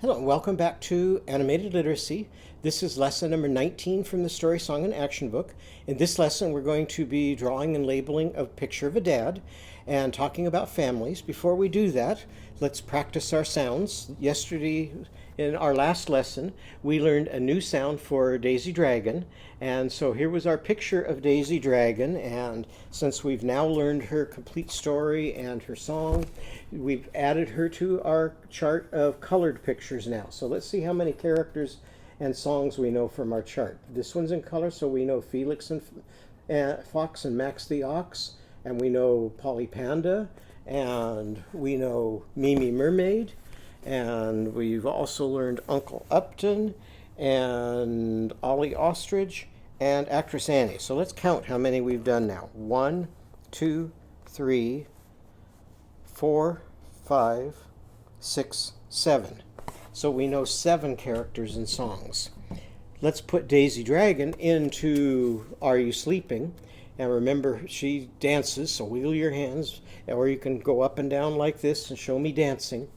Hello and welcome back to Animated Literacy. This is lesson number 19 from the Story Song and Action Book. In this lesson, we're going to be drawing and labeling a picture of a dad and talking about families. Before we do that, let's practice our sounds. Yesterday, in our last lesson, we learned a new sound for Daisy Dragon. And so here was our picture of Daisy Dragon. And since we've now learned her complete story and her song, we've added her to our chart of colored pictures now. So let's see how many characters and songs we know from our chart. This one's in color, so we know Felix and Fox and Max the Ox, and we know Polly Panda, and we know Mimi Mermaid, and we've also learned Uncle Upton and Ollie Ostrich and Actress Annie. So let's count how many we've done now. 1, 2, 3, 4, 5, 6, 7. So we know 7 characters and songs. Let's put Daisy Dragon into Are You Sleeping? And remember, she dances, so wiggle your hands, or you can go up and down like this and show me dancing.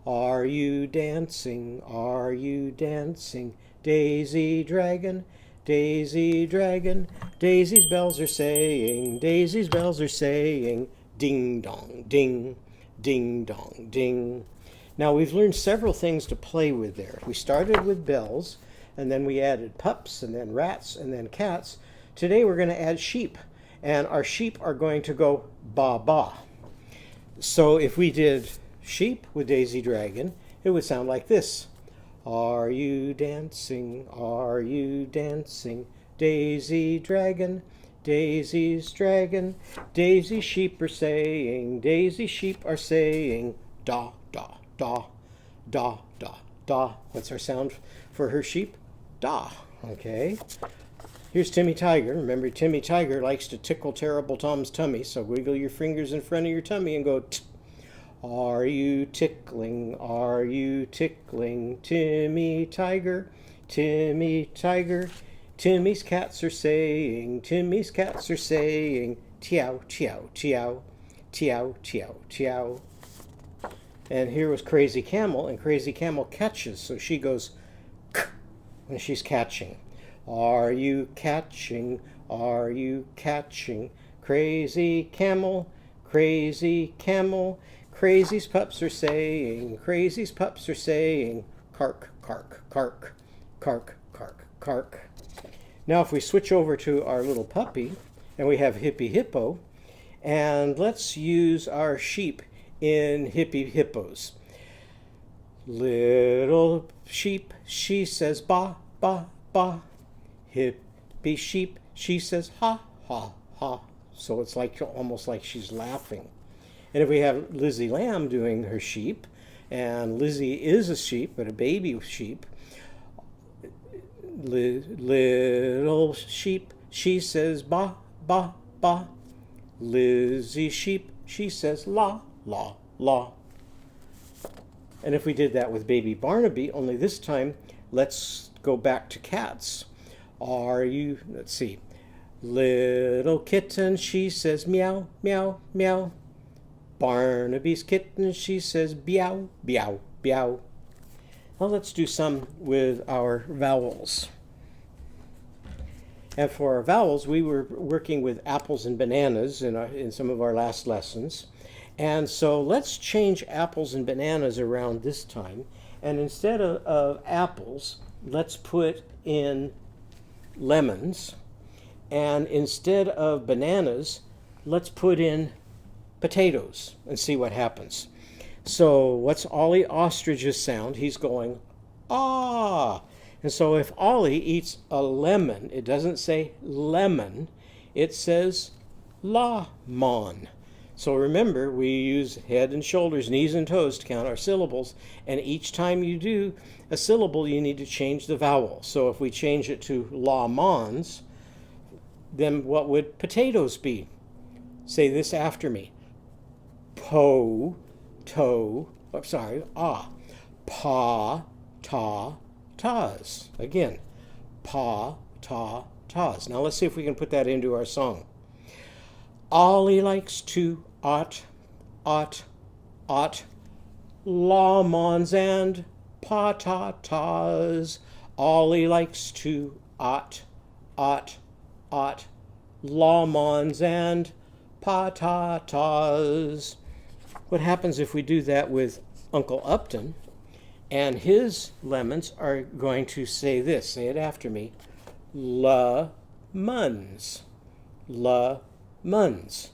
Are you dancing? Are you dancing? Daisy Dragon, Daisy Dragon. Daisy's bells are saying, Daisy's bells are saying, ding dong ding, ding dong ding. Now we've learned several things to play with there. We started with bells, and then we added pups, and then rats, and then cats. Today we're going to add sheep, and our sheep are going to go ba ba. So if we did sheep with Daisy Dragon, it would sound like this. Are you dancing? Are you dancing? Daisy Dragon, Daisy's dragon. Daisy sheep are saying, Daisy sheep are saying, da da da da da da. What's our sound for her sheep? Da. Okay. Here's Timmy Tiger. Remember, Timmy Tiger likes to tickle Terrible Tom's tummy, so wiggle your fingers in front of your tummy and go t. Are you tickling? Are you tickling? Timmy Tiger, Timmy Tiger. Timmy's cats are saying, Timmy's cats are saying, teow, teow, teow, teow, teow, teow. And here was Crazy Camel, and Crazy Camel catches, so she goes k when she's catching. Are you catching? Are you catching? Crazy Camel, Crazy Camel. Crazy's pups are saying, Crazy's pups are saying, cark, cark, cark, cark, cark, cark. Now if we switch over to our little puppy, and we have Hippie Hippo, and let's use our sheep in Hippie Hippos. Little sheep, she says ba, ba, ba. Hippie sheep, she says ha, ha, ha. So it's like almost like she's laughing. And if we have Lizzie Lamb doing her sheep, and Lizzie is a sheep, but a baby sheep, little sheep, she says ba, ba, ba. Lizzie sheep, she says la, la, la. And if we did that with baby Barnaby, only this time, let's go back to cats. Are you, let's see, little kitten, she says meow, meow, meow. Barnaby's kitten, she says meow, meow, meow. Now let's do some with our vowels. And for our vowels, we were working with apples and bananas in some of our last lessons. And so let's change apples and bananas around this time. And instead of apples, let's put in lemons. And instead of bananas, let's put in potatoes and see what happens. So what's Ollie Ostrich's sound? He's going, ah. And so if Ollie eats a lemon, it doesn't say lemon, it says la-mon. So remember, we use head and shoulders, knees and toes to count our syllables. And each time you do a syllable, you need to change the vowel. So if we change it to la-mons, then what would potatoes be? Say this after me. Po, to, ah. Pa, ta, tas. Again, pa, ta, tas. Now let's see if we can put that into our song. Ollie likes to ought, lawmons and patatas. Ollie likes to ot, lemons and patatas. What happens if we do that with Uncle Upton? And his lemons are going to say this. Say it after me. Lemons. Lemons.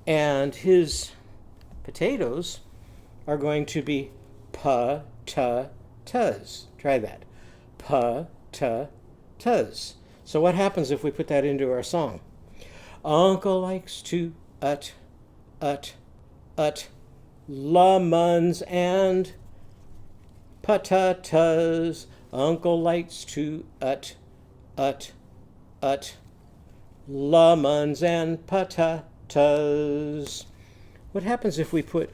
And his potatoes are going to be pa-ta-tas. Try that. Pa-ta-tas. So what happens if we put that into our song? Uncle likes to ut, lemons and patatas. Uncle likes to ut, lemons and patatas. What happens if we put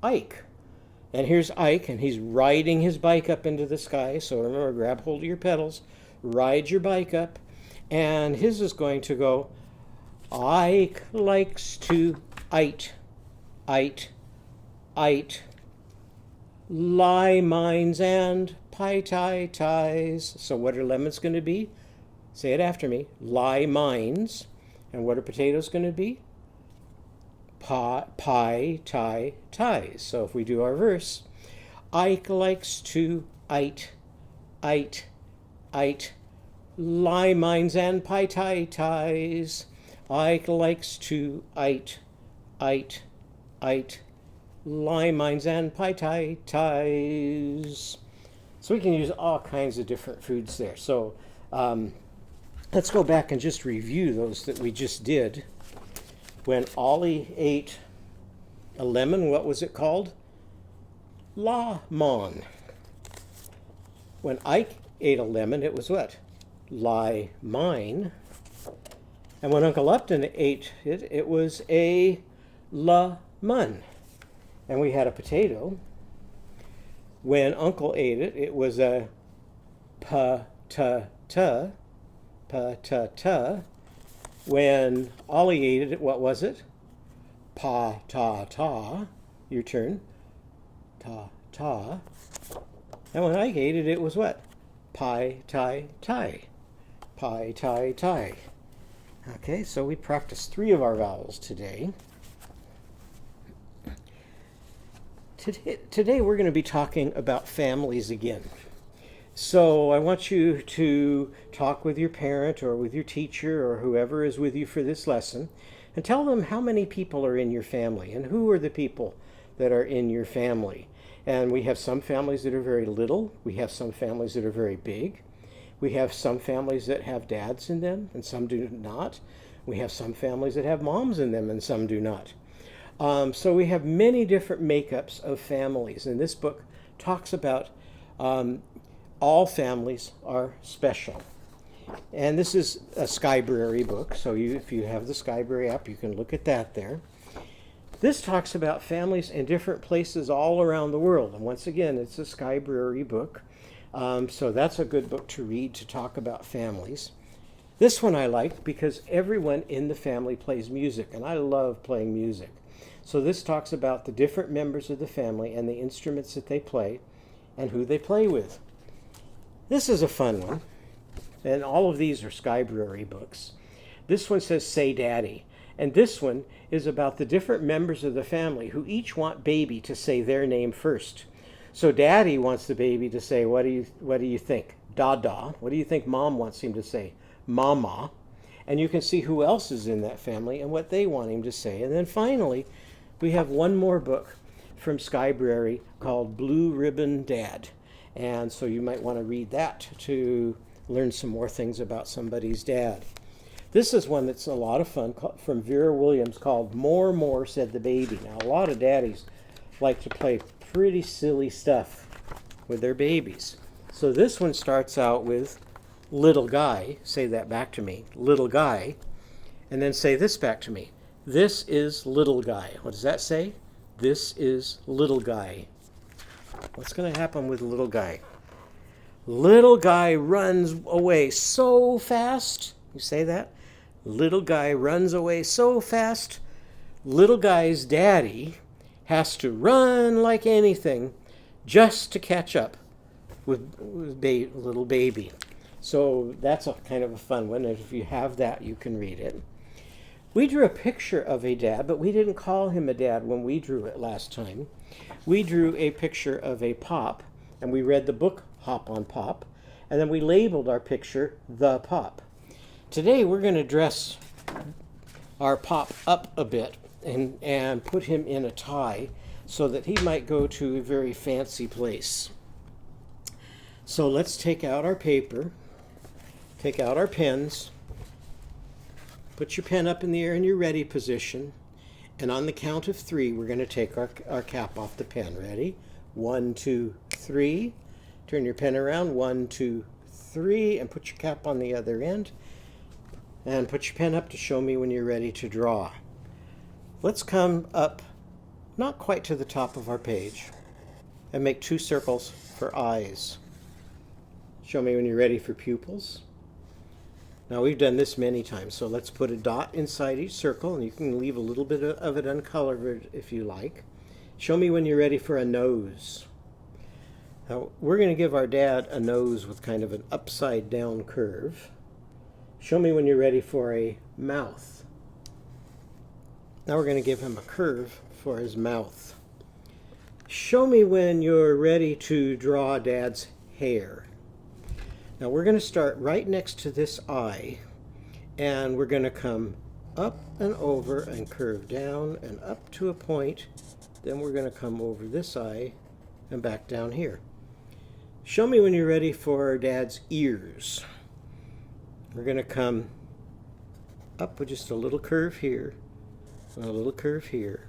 Ike? And here's Ike, and he's riding his bike up into the sky. So remember, grab hold of your pedals, ride your bike up, and his is going to go, Ike likes to ite, limines and pie-tie-ties. So what are lemons going to be? Say it after me. Limines. And what are potatoes going to be? Pie-tie-ties. So if we do our verse, Ike likes to ite, limines and pie-tie-ties. Ike likes to ite, limines and pie-tie-ties. So we can use all kinds of different foods there. So let's go back and just review those that we just did. When Ollie ate a lemon, what was it called? Lemon. When Ike ate a lemon, it was what? Limine. And when Uncle Upton ate it, it was a lemon. And we had a potato. When Uncle ate it, it was a pa-ta-ta. When Ollie ate it, what was it? Pa-ta-ta. Your turn. Ta-ta. And when Ike ate it, it was what? Pie-tie-tie. Pie-tie-tie. Okay, so we practiced 3 of our vowels today. Today we're going to be talking about families again. So I want you to talk with your parent or with your teacher or whoever is with you for this lesson and tell them how many people are in your family and who are the people that are in your family. And we have some families that are very little. We have some families that are very big. We have some families that have dads in them and some do not. We have some families that have moms in them and some do not. So we have many different makeups of families. And this book talks about all families are special. And this is a Skybrary book. So if you have the Skybrary app, you can look at that there. This talks about families in different places all around the world. And once again, it's a Skybrary book. So that's a good book to read to talk about families. This one I like because everyone in the family plays music, and I love playing music. So this talks about the different members of the family and the instruments that they play and who they play with. This is a fun one, and all of these are Skybrary books. This one says, Say Daddy, and this one is about the different members of the family who each want baby to say their name first. So Daddy wants the baby to say, what do you think? Dada. What do you think Mom wants him to say? Mama. And you can see who else is in that family and what they want him to say. And then finally, we have one more book from Skybrary called Blue Ribbon Dad. And so you might want to read that to learn some more things about somebody's dad. This is one that's a lot of fun from Vera Williams called More Said the Baby. Now, a lot of daddies like to play pretty silly stuff with their babies. So this one starts out with little guy. Say that back to me. Little guy. And then say this back to me. This is little guy. What does that say? This is little guy. What's going to happen with little guy? Little guy runs away so fast. You say that? Little guy runs away so fast. Little guy's daddy has to run like anything just to catch up with little baby. So that's a kind of a fun one. And if you have that, you can read it. We drew a picture of a dad, but we didn't call him a dad when we drew it last time. We drew a picture of a pop, and we read the book Hop on Pop, and then we labeled our picture The Pop. Today we're going to dress our pop up a bit and put him in a tie so that he might go to a very fancy place. So let's take out our paper, take out our pens, put your pen up in the air in your ready position, and on the count of 3 we're going to take our cap off the pen. Ready? 1, 2, 3. Turn your pen around. 1, 2, 3, and put your cap on the other end. And put your pen up to show me when you're ready to draw. Let's come up, not quite to the top of our page, and make 2 circles for eyes. Show me when you're ready for pupils. Now we've done this many times, so let's put a dot inside each circle, and you can leave a little bit of it uncolored if you like. Show me when you're ready for a nose. Now we're going to give our dad a nose with kind of an upside down curve. Show me when you're ready for a mouth. Now we're going to give him a curve for his mouth. Show me when you're ready to draw Dad's hair. Now we're going to start right next to this eye, and we're going to come up and over and curve down and up to a point. Then we're going to come over this eye and back down here. Show me when you're ready for Dad's ears. We're going to come up with just a little curve here and a little curve here.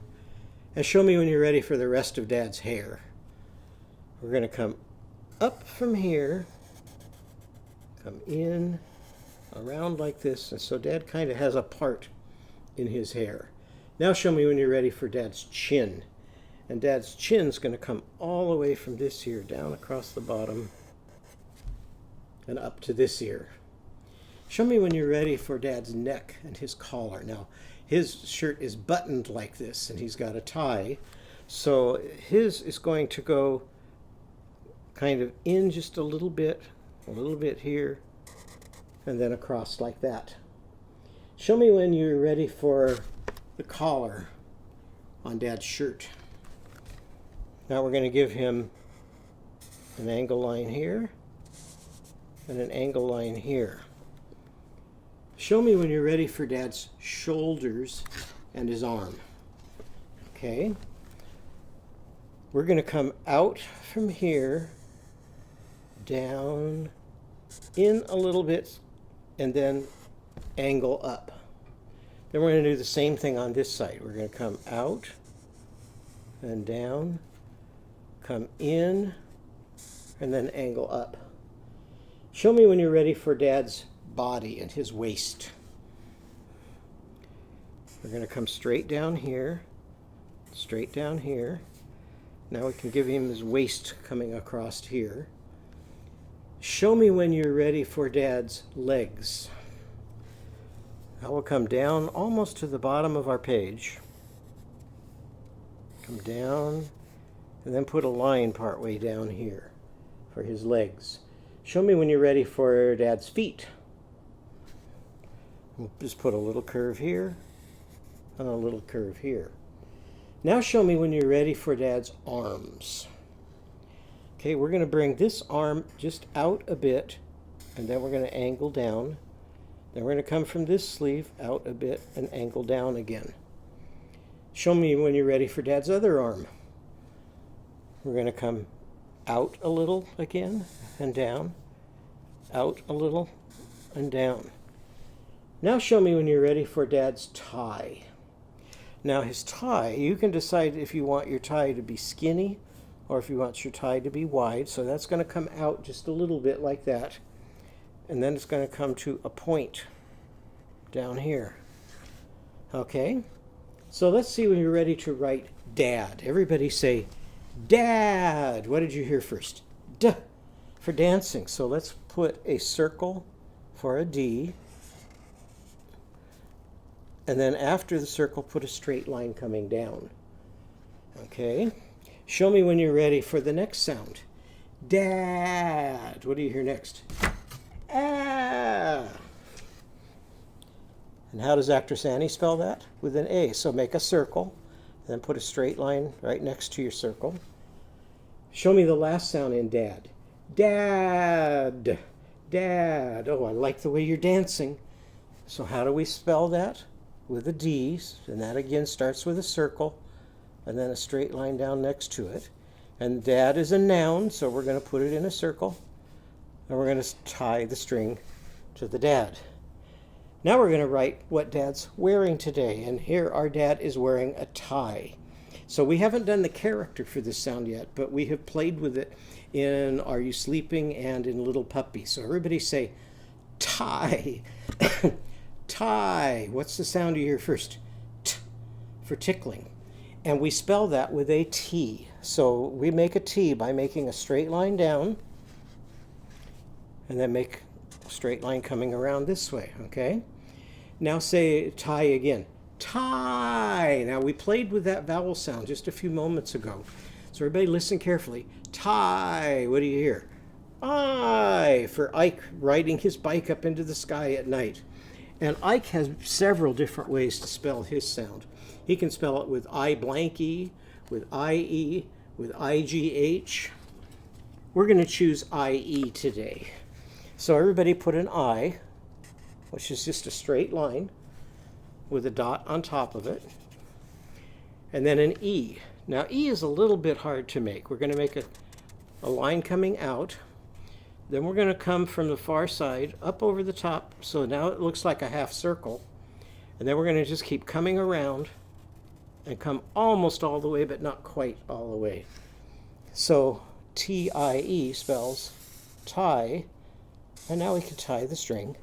And show me when you're ready for the rest of Dad's hair. We're going to come up from here, come in, around like this, and so Dad kind of has a part in his hair. Now show me when you're ready for Dad's chin. And Dad's chin's going to come all the way from this ear down across the bottom and up to this ear. Show me when you're ready for Dad's neck and his collar. Now, his shirt is buttoned like this, and he's got a tie. So his is going to go kind of in just a little bit here, and then across like that. Show me when you're ready for the collar on Dad's shirt. Now we're going to give him an angle line here and an angle line here. Show me when you're ready for Dad's shoulders and his arm. Okay. We're going to come out from here, down, in a little bit, and then angle up. Then we're going to do the same thing on this side. We're going to come out and down, come in, and then angle up. Show me when you're ready for Dad's body and his waist. We're going to come straight down here, straight down here. Now we can give him his waist coming across here. Show me when you're ready for Dad's legs. I will come down almost to the bottom of our page. Come down, and then put a line partway down here for his legs. Show me when you're ready for Dad's feet. We'll just put a little curve here and a little curve here. Now show me when you're ready for Dad's arms. Okay, we're going to bring this arm just out a bit, and then we're going to angle down. Then we're going to come from this sleeve out a bit and angle down again. Show me when you're ready for Dad's other arm. We're going to come out a little again and down, out a little and down. Now show me when you're ready for Dad's tie. Now his tie, you can decide if you want your tie to be skinny or if you want your tie to be wide. So that's going to come out just a little bit like that. And then it's going to come to a point down here. Okay? So let's see when you're ready to write Dad. Everybody say Dad. What did you hear first? D for dancing. So let's put a circle for a D. And then after the circle, put a straight line coming down. Okay? Show me when you're ready for the next sound. Dad. What do you hear next? Ah. And how does Actress Annie spell that? With an A. So make a circle, then put a straight line right next to your circle. Show me the last sound in dad. Dad. Dad. Oh, I like the way you're dancing. So how do we spell that? With a D, and that again starts with a circle, and then a straight line down next to it. And dad is a noun, so we're going to put it in a circle, and we're going to tie the string to the dad. Now we're going to write what dad's wearing today, and here our dad is wearing a tie. So we haven't done the character for this sound yet, but we have played with it in Are You Sleeping and in Little Puppy. So everybody say tie. Tie. What's the sound you hear first? T for tickling. And we spell that with a T. So we make a T by making a straight line down and then make a straight line coming around this way, okay? Now say tie again. Tie. Now we played with that vowel sound just a few moments ago. So everybody listen carefully. Tie. What do you hear? I, for Ike riding his bike up into the sky at night. And Ike has several different ways to spell his sound. He can spell it with I blank E, with IE, with IGH. We're going to choose IE today. So everybody put an I, which is just a straight line with a dot on top of it, and then an E. Now E is a little bit hard to make. We're going to make a line coming out. Then we're going to come from the far side up over the top, so now it looks like a half circle. And then we're going to just keep coming around and come almost all the way, but not quite all the way. So T-I-E spells tie, and now we can tie the string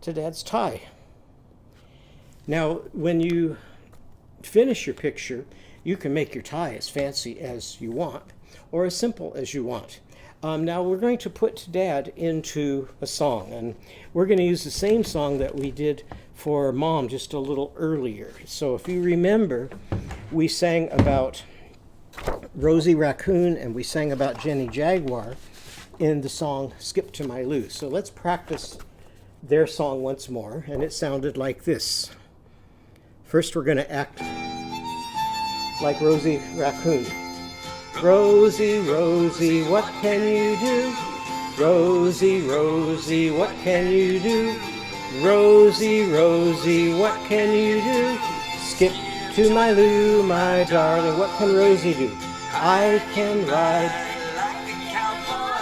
to Dad's tie. Now, when you finish your picture, you can make your tie as fancy as you want, or as simple as you want. Now we're going to put Dad into a song, and we're going to use the same song that we did for Mom just a little earlier. So if you remember, we sang about Rosie Raccoon and we sang about Jenny Jaguar in the song Skip to My Lou. So let's practice their song once more, and it sounded like this. First we're going to act like Rosie Raccoon. Rosie, Rosie, what can you do? Rosie, Rosie, what can you do? Rosie, Rosie, what can you do? Skip to my Lou, my darling, what can Rosie do? I can ride like a cowboy.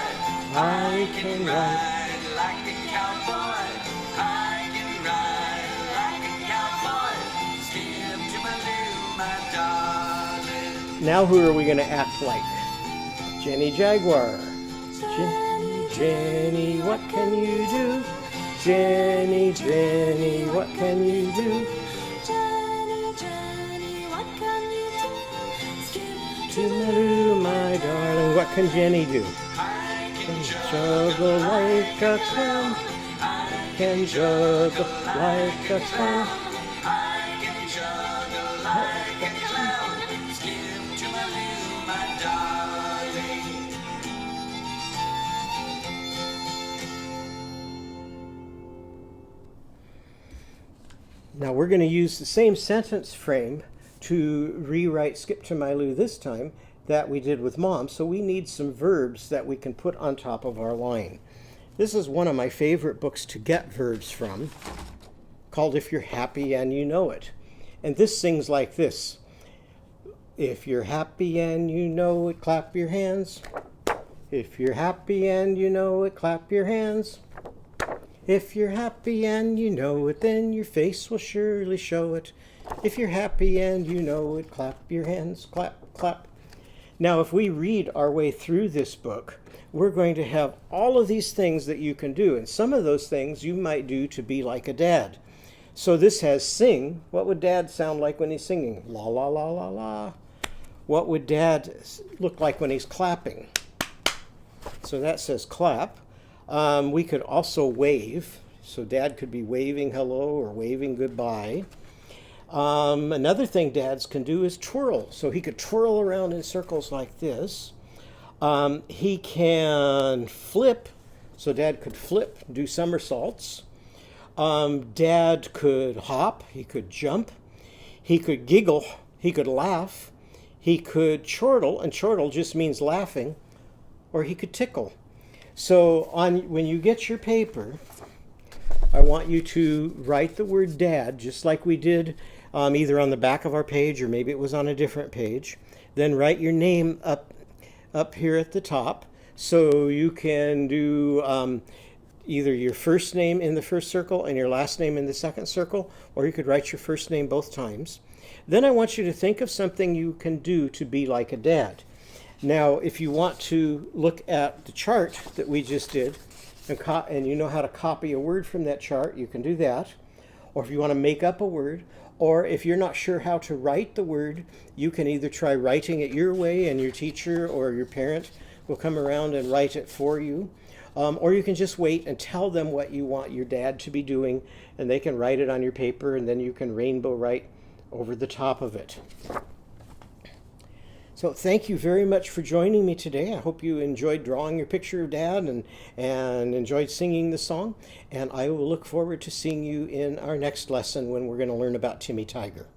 I can ride like a cowboy. I can ride like a cowboy. Skip to my Lou, my darling. Now who are we going to act like? Jenny Jaguar. Jenny, what can you do? Jenny, Jenny, what can you do? Jenny, Jenny, what can you do? Skip to my Lou, my darling, what can Jenny do? I can juggle like a clown. I can juggle like a clown. I can juggle like a clown. Skip to my Lou, my darling. Now we're going to use the same sentence frame to rewrite Skip to My Lou this time that we did with Mom, so we need some verbs that we can put on top of our line. This is one of my favorite books to get verbs from, called If You're Happy and You Know It. And this sings like this. If you're happy and you know it, clap your hands. If you're happy and you know it, clap your hands. If you're happy and you know it, then your face will surely show it. If you're happy and you know it, clap your hands, clap, clap. Now, if we read our way through this book, we're going to have all of these things that you can do. And some of those things you might do to be like a dad. So this has sing. What would Dad sound like when he's singing? La, la, la, la, la. What would Dad look like when he's clapping? So that says clap. We could also wave. So Dad could be waving hello or waving goodbye. Another thing dads can do is twirl. So he could twirl around in circles like this. He can flip, so Dad could flip, do somersaults. Dad could hop, he could jump, he could giggle, he could laugh, he could chortle, and chortle just means laughing, or he could tickle. So when you get your paper, I want you to write the word dad, just like we did either on the back of our page or maybe it was on a different page. Then write your name up here at the top. So you can do either your first name in the first circle and your last name in the second circle, or you could write your first name both times. Then I want you to think of something you can do to be like a dad. Now, if you want to look at the chart that we just did, and you know how to copy a word from that chart, you can do that. Or if you want to make up a word, or if you're not sure how to write the word, you can either try writing it your way and your teacher or your parent will come around and write it for you. Or you can just wait and tell them what you want your dad to be doing, and they can write it on your paper, and then you can rainbow write over the top of it. So thank you very much for joining me today. I hope you enjoyed drawing your picture of Dad and enjoyed singing the song. And I will look forward to seeing you in our next lesson when we're going to learn about Timmy Tiger.